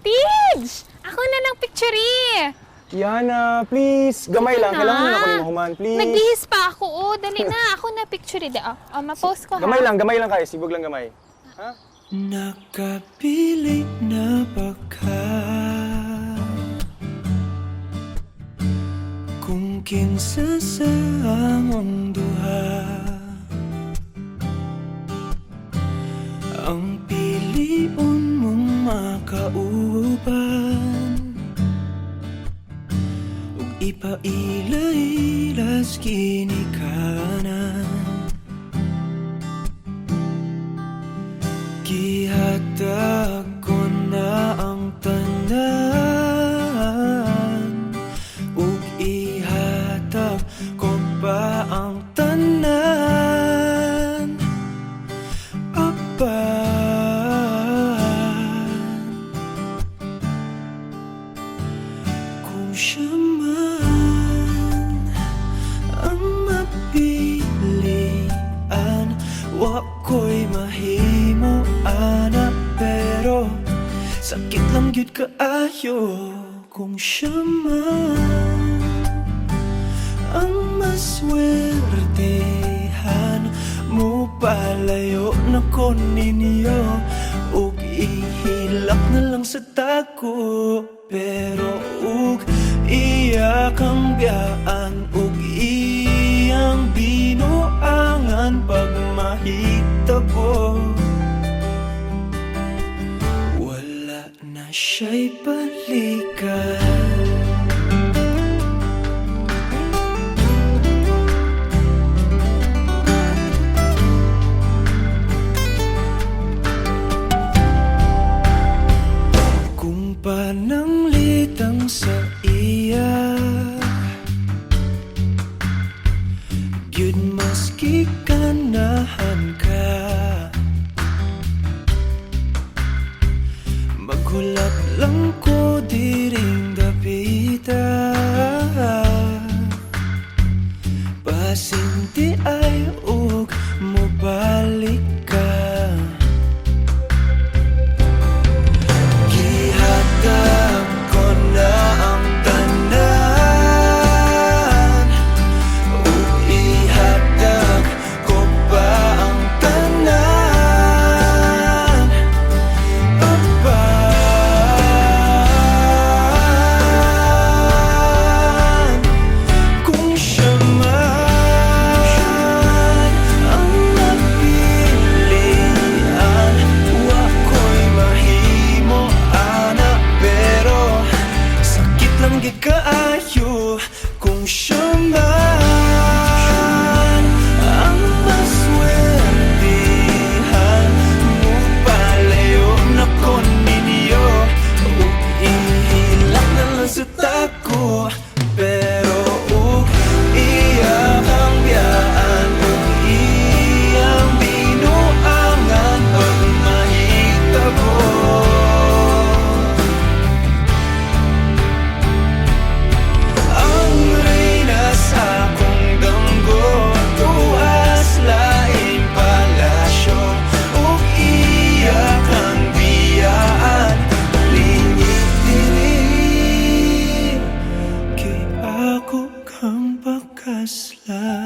Tidge! Ako na ng picture. Yana, please. Gamay lang. Kailangan na ako ni Mahuman, please. Nagbihis pa ako. Oh, dali na. Ako na picture. Ma-post ko ha. Gamay lang kayo. Sibog lang gamay. Ha? Nakapili na ba ka? Kung kinsa sa among duha ang piliun mong makauban ug ipailailas ginikanan gihatag ko na ang tanan ug ihatag ko pa ang tanan kung siya man ang mapilian wako'y mahimo ana pero sakit lang gyud kaayo kung siya man ang maswertehan mo palayo na ko ninyo ug ihilak na lang sa tako pero ug iya kang biyaan ug iyang binuangan pag mahitabo wala na siya'y balikan. Pananglitang sa iya gyud maski ganahan ka maghulak lang ko diring dapita pasinti ay ug mobalik ka gihatag ko na ang tanan ug ihatag ko pa ang tanan kung siya man ang napilian wako'y mahimo ana pero sakit lang gyud kaayo kung siya man ang maswertehan mo palayo na ko ninyo ug ihilak na lang sa tako pero ug iya kang biyaan ug iyang binuangan pag mahitabo ang reyna sa akong damgo tuas laing palasyo ug iya kang biyaan lingit dili kay ako kang pakaslan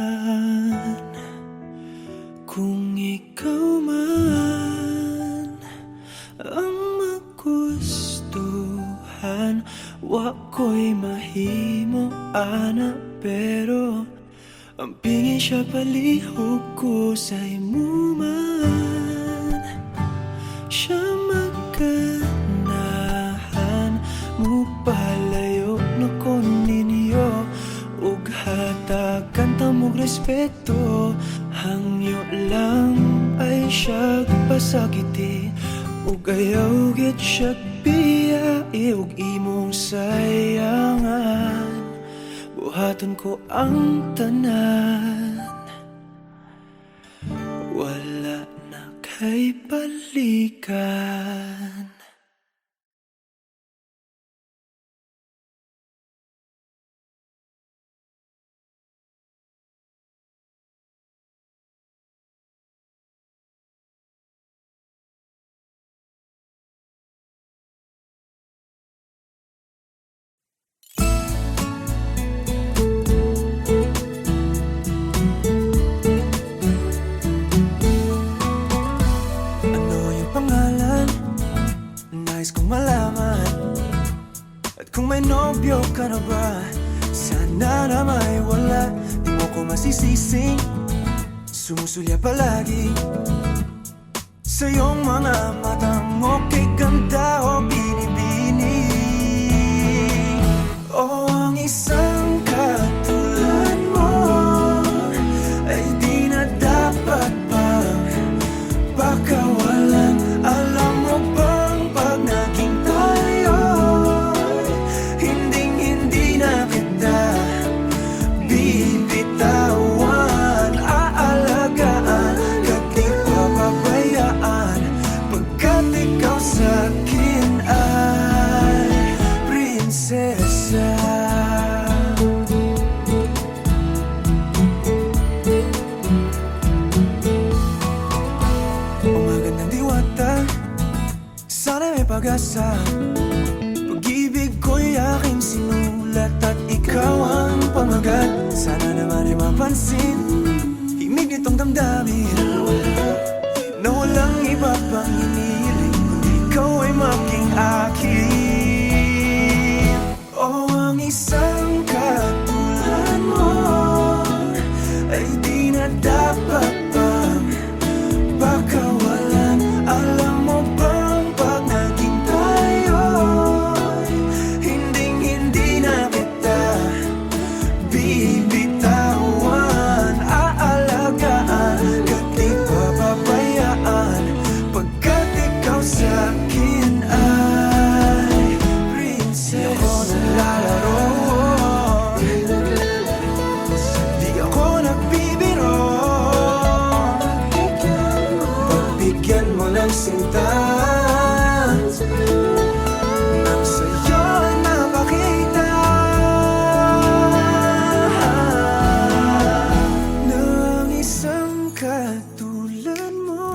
kung ikaw man ang magustuhan wako'y mahimo ana pero ang pingin siya palihog ko sa imo man siya maganahan mo palayo na ko ninyo ug hatagan ta mog respeto hangyo lang ay siya pasakiti ug ayaw gid siya biyai ug imong sayangan buhaton ko ang tanan wala na kay balikan. Kung may nobyo ka na ba, sana na may wala. Di mo ko masisising sumusulya palagi sa iyong mga matang okay ganda o binibini. O ang isang katulad mo ay di na dapat pang pakawalan. Alam mo bang pag naging tayo, hinding-hindi na kita bibitawan. Aalagaan at di papabayaan, pagkat ikaw sa'kin ay prinsesa. Umagandang diwata, sana may pag-asa. Pag-ibig ko'y aking sinulat at ikaw ang pamagat. Sana naman ay mapansin himig nitong damdamin na walang iba pang hinihiling kundi ikaw ay maging akin. O ang isang katulad mo ay di na dapat pang pakawalan. Alam mo bang pag naging tayo, hinding-hindi na kita bibitawan. Aalagaan at di papabayaan, pagkat ikaw sa'kin ay prinsesa. Di ako naglalaro, di ako nagbibiro. Pagbigyan mo ng sinta, nang sa'yo ay mapakita ng isang katulad mo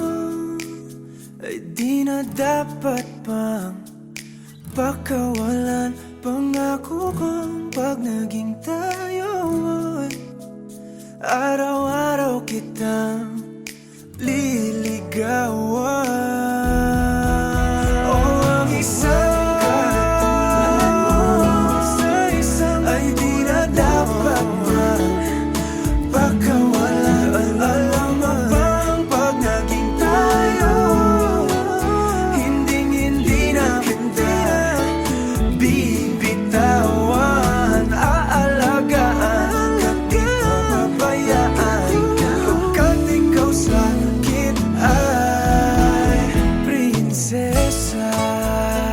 ay di na dapat pang pakawalan. Pangako kong pag naging tayo ay araw-araw kitang liligawan. O ang isang katulad mo ay di na dapat pang pakawalan. Alam mo bang pag naging tayo, hinding-hindi na kita bibitawan. Aalagaan at di papabayaan, pagkat ikaw sa'kin ay prinsesa.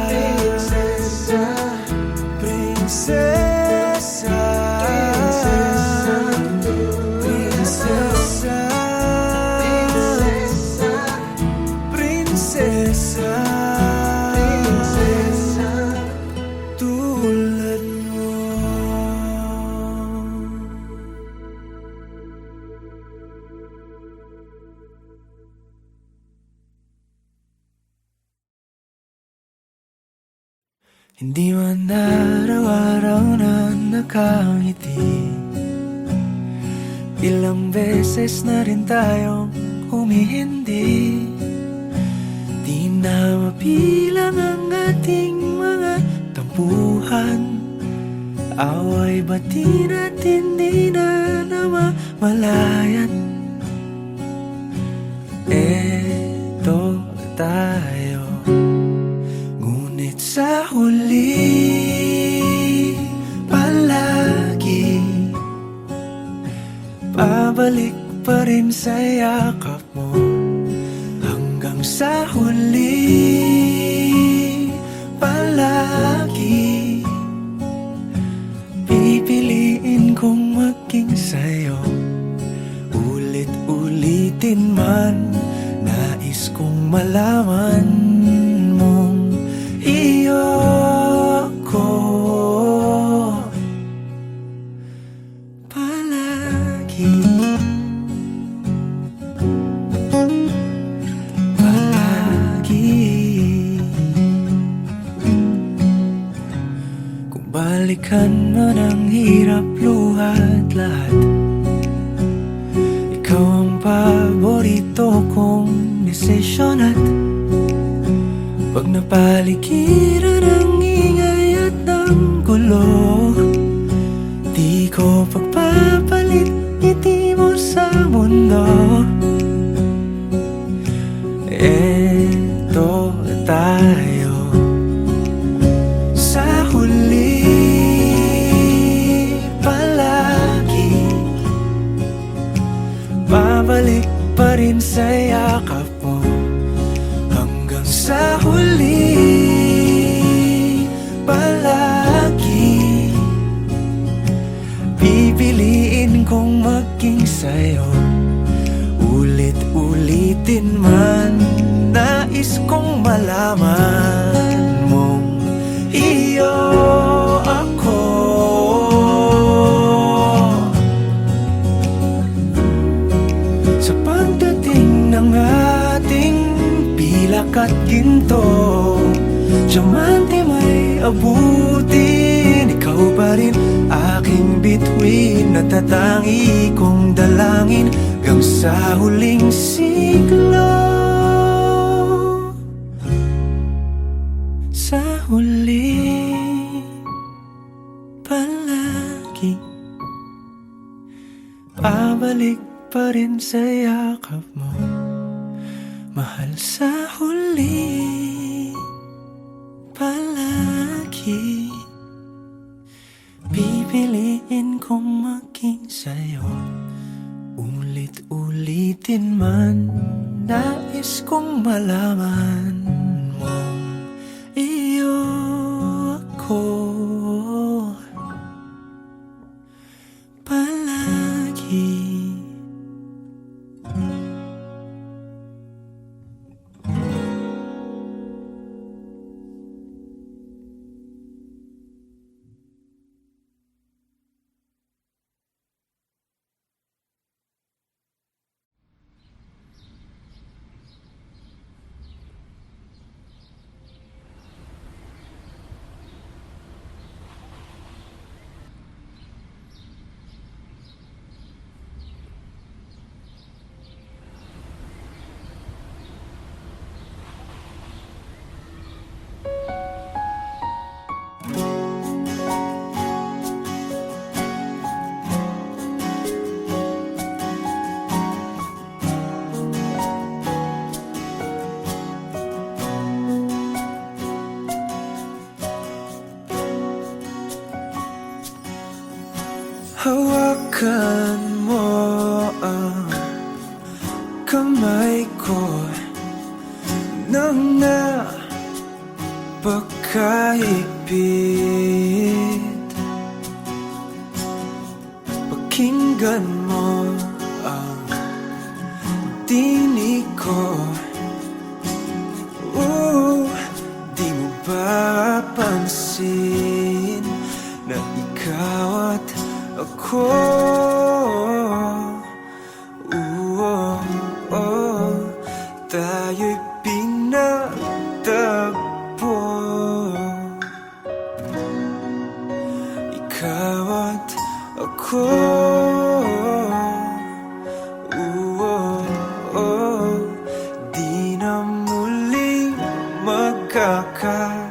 Prinsesa, prinsesa, prinsesa, prinsesa, tulad mo. Hindi man araw-araw na nakangiti, ilang beses na rin tayong humihindi. Di na mapilang ang ating mga tampuhan, away bati natin di na namamalayan. Eto tayo, ngunit sa huli palagi pabalik pa rin sa yakap mo. Hanggang sa huli palagi pipiliin kong maging sa'yo. Ulit-ulitin man, nais kong malaman mong iyo ko palagi. Palagi. Kung balikan man ang hirap, luhat lahat, ikaw ang paborito kong desisyon. At pag napaligiran ang ingay at ng gulo. Di ko pagpapalit ngiti mo sa mundo. Eto tayo sa huli palagi. Babalik pa rin sa yakap mo hanggang sa huli palagi. Pipiliin kong maging sa'yo, ulit-ulitin man. Nais kong malaman mong iyo ako. Sa pagdating ng ating pilak at ginto, diamante may abutin. Ikaw pa rin aking bituin, natatangi kong dalangin hanggang sa huling siglo. Sa huli palagi, babalik pa rin sa yakap mo, mahal. Sa huli palagi, pipiliin kong maging sa'yo, ulit-ulitin man. Nais kong malaman mong iyo ako palagi. Hawakan mo ang kamay ko nang napakahigpit. Pakinggan mo ang tinig ko. Di mo ba pansin na ikaw at ako, tayo'y pinagtagpo. Ikaw at ako, di na muling magkakalayo.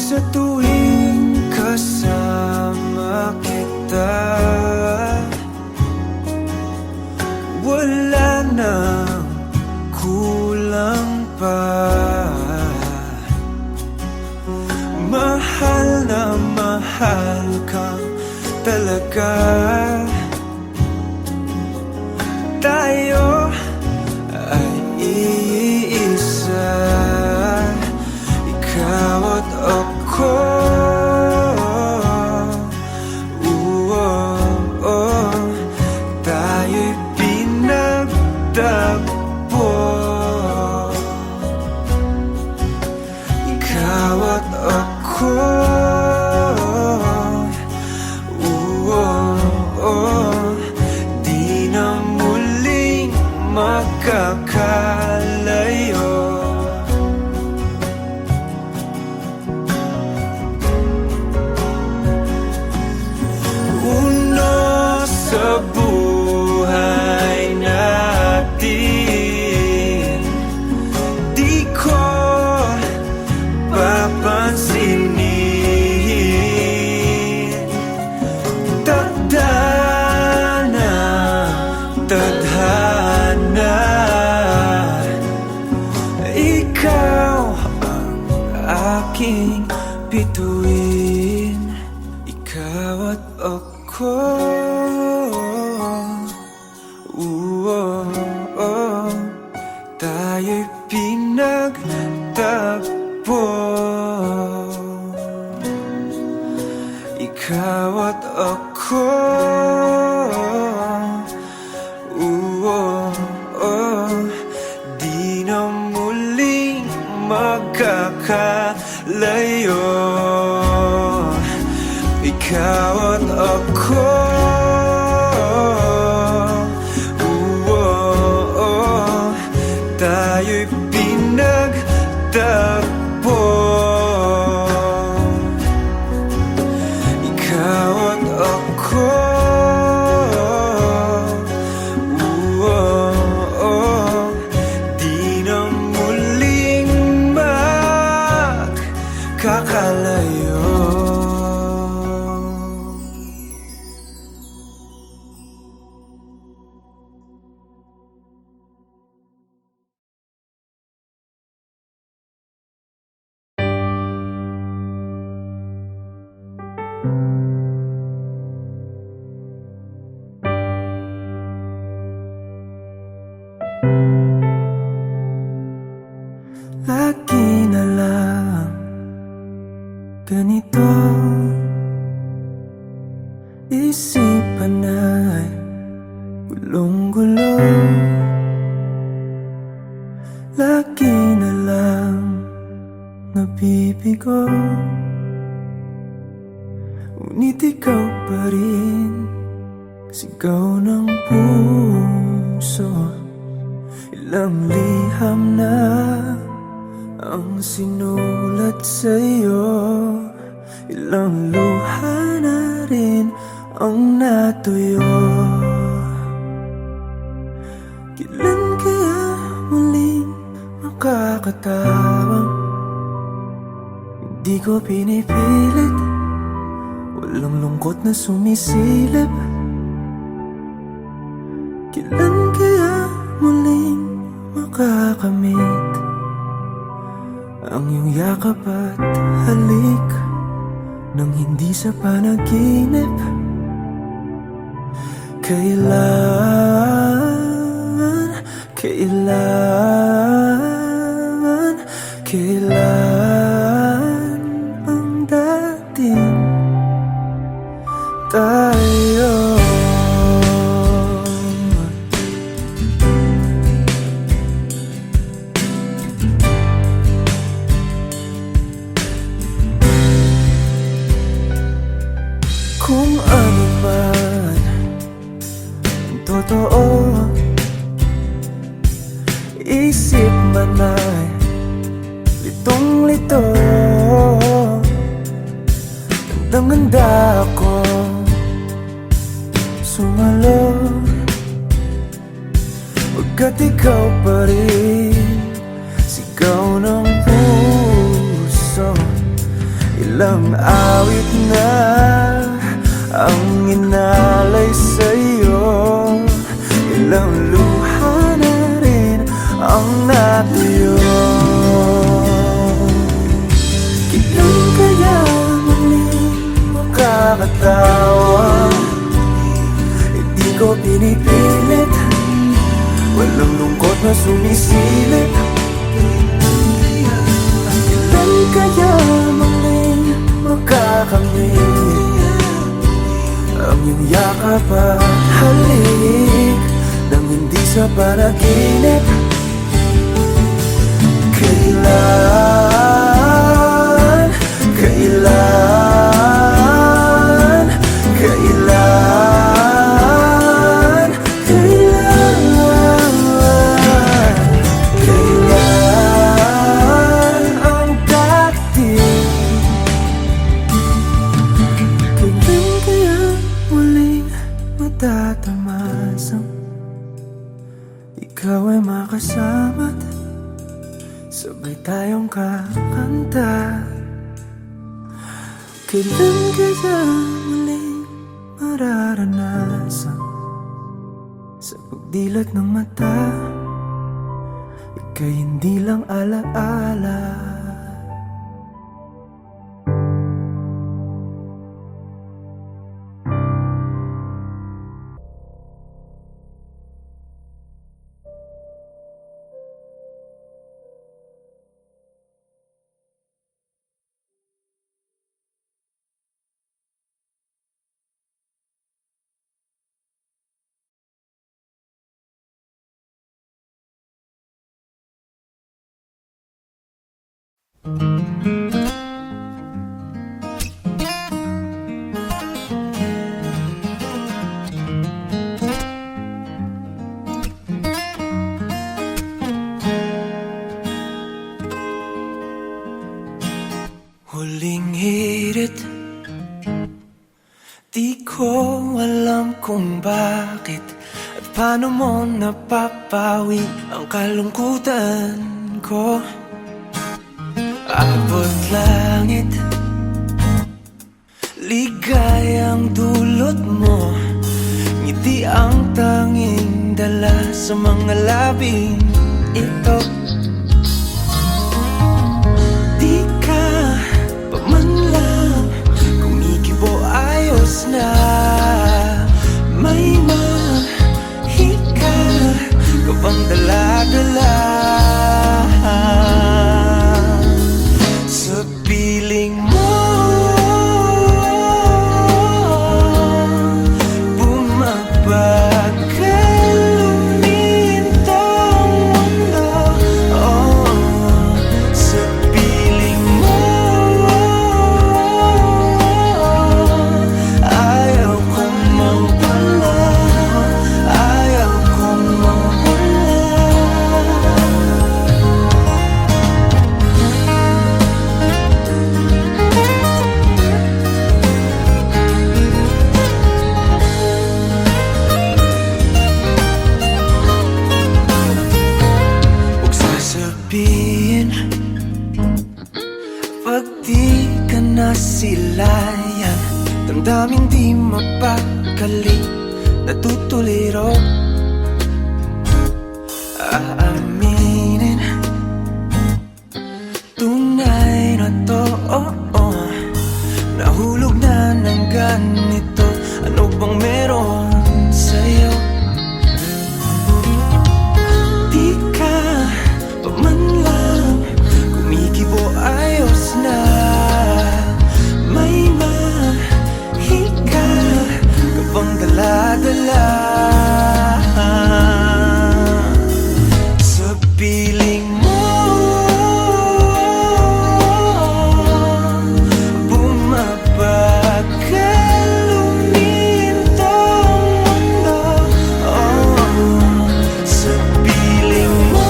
Sa tuwing kasama kita, wala nang kulang pa. Mahal na mahal kang talaga. Tayo ay iisa, ikaw at ako. aking bituin. Ikaw at ako, tayo'y pinagtagpo. Ikaw at ako, di na muling magkakalayo. Ikaw at ako, tayo'y pinagtagpo. Ikaw at ako, di na muling magkakalayo. Lagi na lang ganito, isipan ay gulong-gulo. Lagi na lang nabibigo, ngunit ikaw pa rin sigaw ng puso. Ilang liham na ang sinulat sa'yo, ilang luha na rin ang natuyo. Kailan kaya muling makakatawang? Hindi ko pinipilit, walang lungkot na sumisilip. Kailan kaya muling makakamit ang iyong yakap at halik nang hindi sa panaginip? Kailan, kailan, kailan ang dating tayo? Kung ano man ang totoo, isip man ay litong-lito. Gandang-ganda ako sumalo, pagkat ikaw pa rin sigaw ng puso. Ilang awit na ang inalay sa'yo, ilang luha na rin ang natuyo. Kailan kaya muling makakatawa? Hindi ko pinipilit, walang lungkot na sumisilip. Kailan kaya muling makakamit ang iyong yakap at halik nang hindi sa panaginip? Kailan, kailan, kailan, kailan, kailan ang dating? Kailan kaya muling matatamasang ikaw ay makasama't sabay tayong kakanta? Kailan kaya muling mararanasan sa pagdilat ng mata, ika'y hindi lang alaala? Huling hirit, di ko alam kung bakit at paano mo napapawi ang kalungkutan ko. Abot langit, ligayang dulot mo, ngiti ang tanging dala sa mga labing ito. Di ka pa man lang kumikibo, ayos na. May mahika ka bang dala-dala sa piling mo? Bumabagal lumintang mundo, oh, sa piling mo. Ayaw kong mawala, ayaw kong mawala. Huwag sasabihin pag di ka nasilayan, damdaming di mapakali, natutuliro. Aaminin, tunay na to, oh, oh. Nahulog na ng ganito, ano bang meron sa'yo? Di ka pa man lang kumikibo, ayos na. May mahika ka bang dala-dala sa piling mo? Bumabagal lumintang mundo, oh, sa piling mo.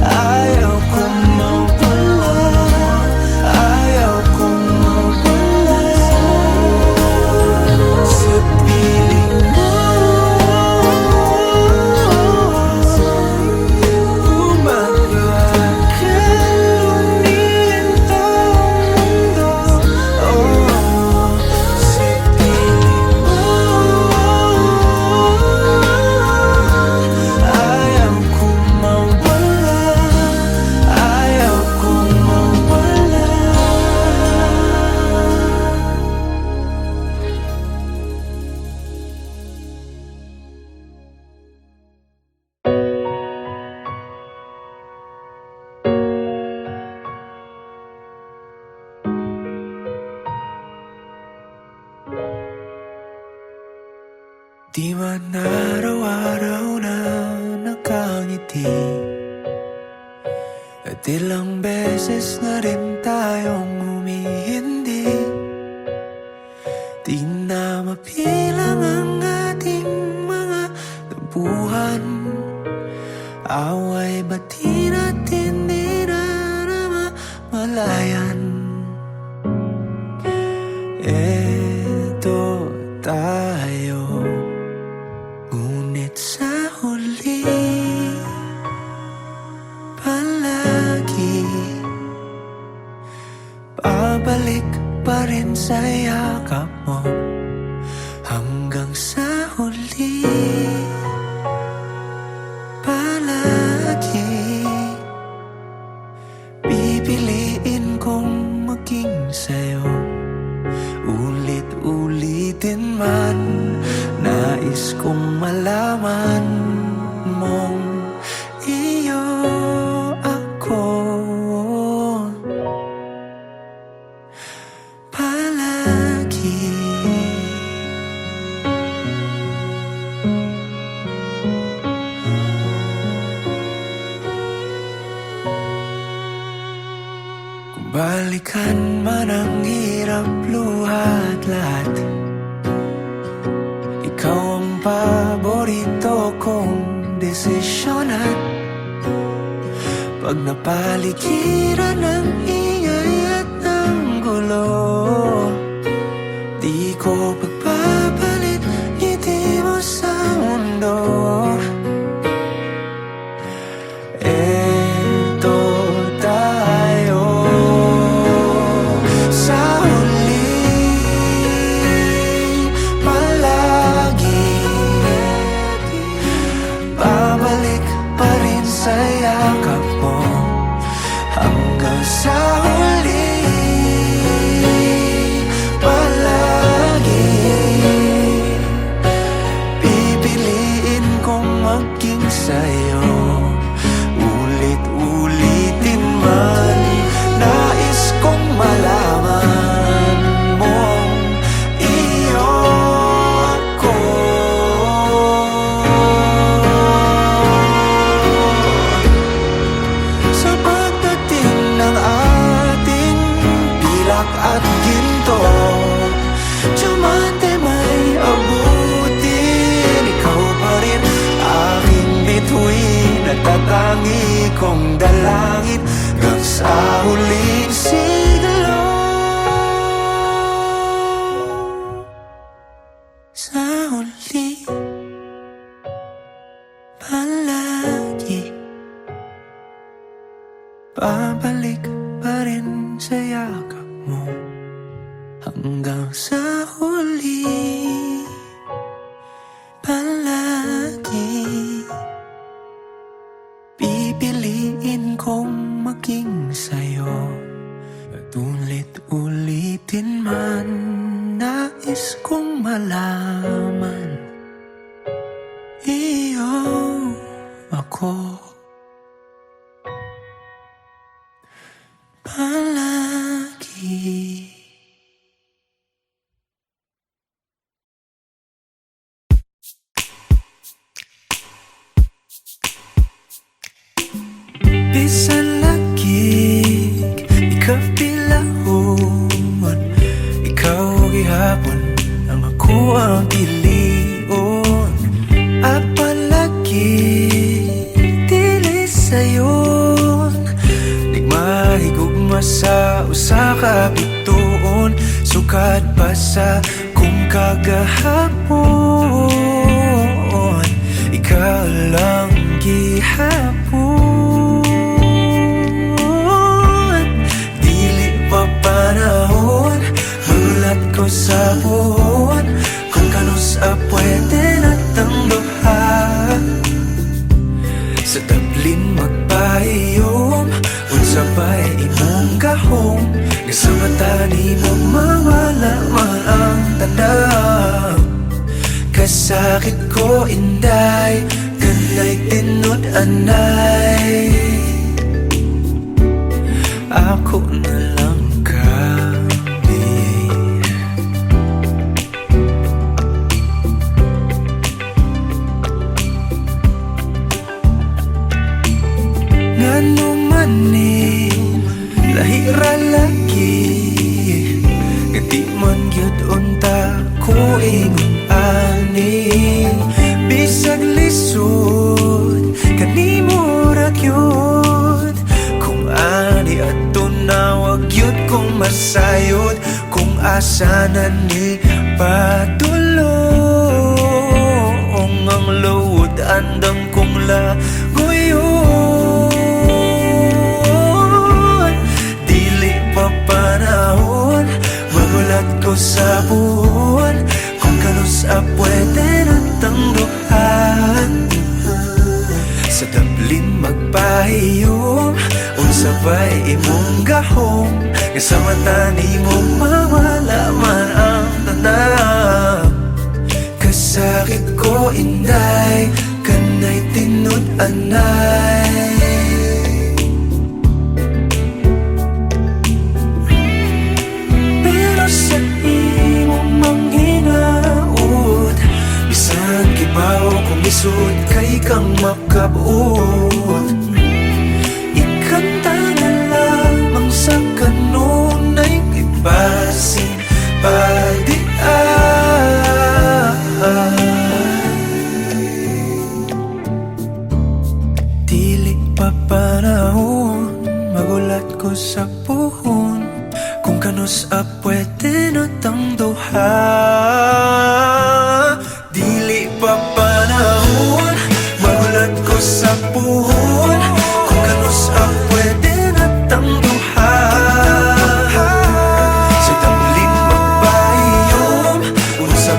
Ayaw kong mawala, ayaw kong mawala sa piling mo. Bumabagal lumintang mundo, oh, sa piling mo. Ayaw kong mawala, ayaw kong mawala. Di man araw-araw na nakangiti, at ilang beses na rin tayong humihindi. Di na mapilang ang ating mga tampuhan, away ba't di natin dinamamalayan? Eto tayo, ngunit sa huli palagi babalik pa rin sa yakap mo. Hanggang sa huli palagi pipiliin kong maging sa'yo. Ulit-ulitin man, nais kong malaman mong iyo ako palagi. hirap luhat lahat. Ikaw ang paborito kong desisyon at pag napaligiran ng ingay at ng gulo, di ko pagpapalit ngiti mo sa mundo. Eto tayo sa huli, palagi babalik pa rin sa yakap mo hanggang sa huli. Palagi pipiliin kong maging sa'yo, ulit-ulitin man. Nais kong malaman mong iyo ako. Sa pagdating ng ating pilak at ginto, diamante may abutin. Ikaw pa rin aking bituin at tatangi kong dalangin hanggang sa huling siglo. Sa huli, palagi babalik pa rin sa yakap mo hanggang sa huli. Palagi pipiliin kong maging sa'yo at ulit-ulitin man. Nais kong malaman iyo ako. Palagi. Bisan lagig, ikaw pilahon, ikaw gihapon, ang ako ang pilion. Apalagi dili sayon, di mahigugma sa usa ka bituon. Sukad pa sa kung kagahapon, ikaw lang gihapon. Panahon, magulat ko sa buwan, kung kanus pwede natang duha. Sa tablin magpahiyom, unsa ba'y imong gahom, nga sa mata ni mo mawala man ang tanaw. Kasakit ko inday, kanay tinod anay. Ako na lang ngano manin lahira lagi, ngati man gyud unta ko ingon ani. Bisag lisod kanimo ra gyud, kung ani adto na wag gyud kong masayod. Kung asa na ni padulong ang luod andam kong laguyon. Panahon, magulat ko sa buwan, kung kanus pwede natang duhan. Sa tablin magpahiyom, unsa ba'y imong gahom, nga sa mata ni mo mawala man ang tanaw. Kasakit ko inday, kanay tinod anay. Sa imong manghinaot, bisan kibaw kung isod kay kang makabot. Ikanta na lamang sa kanunay kay basin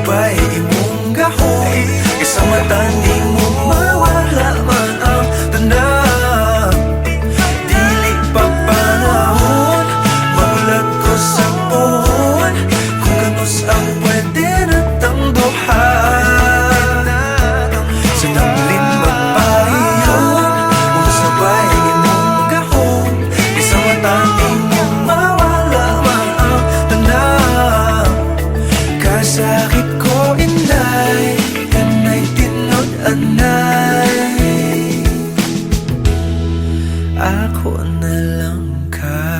sabay imong gahon. Isang mata di mo mawala man ang tanan. Dili pa panahon, magulat ko sa puhon, kung ganus ang pwede natang duha. Sa damlin magpahiyon, kung sabay imong gahon. Isang mata di mo mawala man ang tanan. Kasakit ko inday, kanay tinod anay. Ako na lang ka.